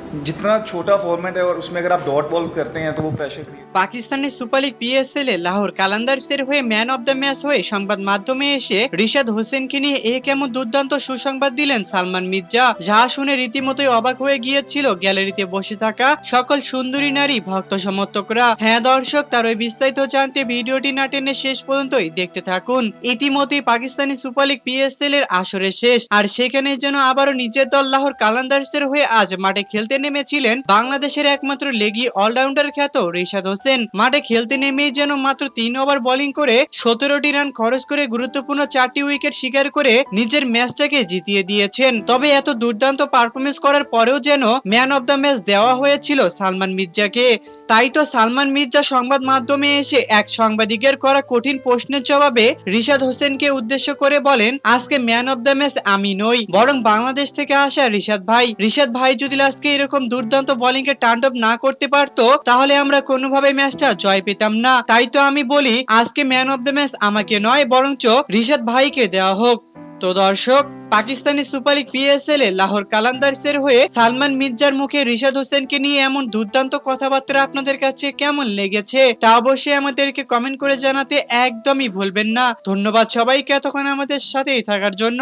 जितना छोटा फॉर्मेट है और उसमें अगर आप डॉट बॉल करते हैं तो वो प्रेशर क्रिएट। পাকিস্তানের সুপার লিগ পিএসএল এ লাহোর কালান্দার্সের হয়ে ম্যান অব দ্য ম্যাচ হয়ে সংবাদ মাধ্যমে এসে রিশাদ হোসেনকে নিয়ে কেমন দুর্দান্ত সুসংবাদ দিলেন সালমান মির্জা, যা শুনে রীতিমতোই অবাক হয়ে গিয়েছিল গ্যালারিতে বসে থাকা সকল সুন্দরী নারী ভক্ত সমর্থকরা। হ্যাঁ দর্শক, তার ওই বিস্তারিত জানতে ভিডিওটি না টেনে শেষ পর্যন্তই দেখতে থাকুন। ইতিমধ্যেই পাকিস্তানি সুপার লিগ পিএসএল এর আসরে শেষ, আর সেখানে যেন আবারও নিজের দল লাহোর কালান্দার্সের হয়ে আজ মাঠে খেলতে নেমেছিলেন বাংলাদেশের একমাত্র লেগি অলরাউন্ডার খ্যাত রিশাদ হোসেন। মাঠে খেলতে নেমেই যেন মাত্র 3 ওভার বোলিং করে 17টি রান খরচ করে গুরুত্বপূর্ণ 4টি উইকেট শিকার করে নিজের ম্যাচটাকে জিতিয়ে দিয়েছেন। তবে এত দুর্দান্ত পারফরমেন্স করার পরেও যেন ম্যান অব দ্য ম্যাচ দেওয়া হয়েছিল সালমান মির্জাকে। তাই তো সালমান মির্জা সংবাদ মাধ্যমে এসে এক সাংবাদিকের করা কঠিন প্রশ্নের জবাবে রিশাদ হোসেনকে উদ্দেশ্য করে বলেন, আজকে ম্যান অব দ্য ম্যাচ আমি নই, বরং বাংলাদেশ থেকে আসা রিশাদ ভাই। রিশাদ ভাই যদি আজকে এরকম দুর্দান্ত বোলিং এর তাণ্ডব না করতে পারতো তাহলে আমরা কোনোভাবে ম্যাচটা জয় পেতাম না। তাই তো আমি বলি আজকে ম্যান অব দ্য ম্যাচ আমাকে নয় বরঞ্চ রিশাদ ভাইকে দেওয়া হোক। তো দর্শক, পাকিস্তানি সুপার লিগ পিএসএল এ লাহোর কালান্দার্সের হয়ে সালমান মির্জার মুখে রিশাদ হোসেনকে নিয়ে এমন দুর্দান্ত কথাবার্তা আপনাদের কাছে কেমন লেগেছে তা অবশ্যই আমাদেরকে কমেন্ট করে জানাতে একদমই ভুলবেন না। ধন্যবাদ সবাইকে এতক্ষণ আমাদের সাথেই থাকার জন্য।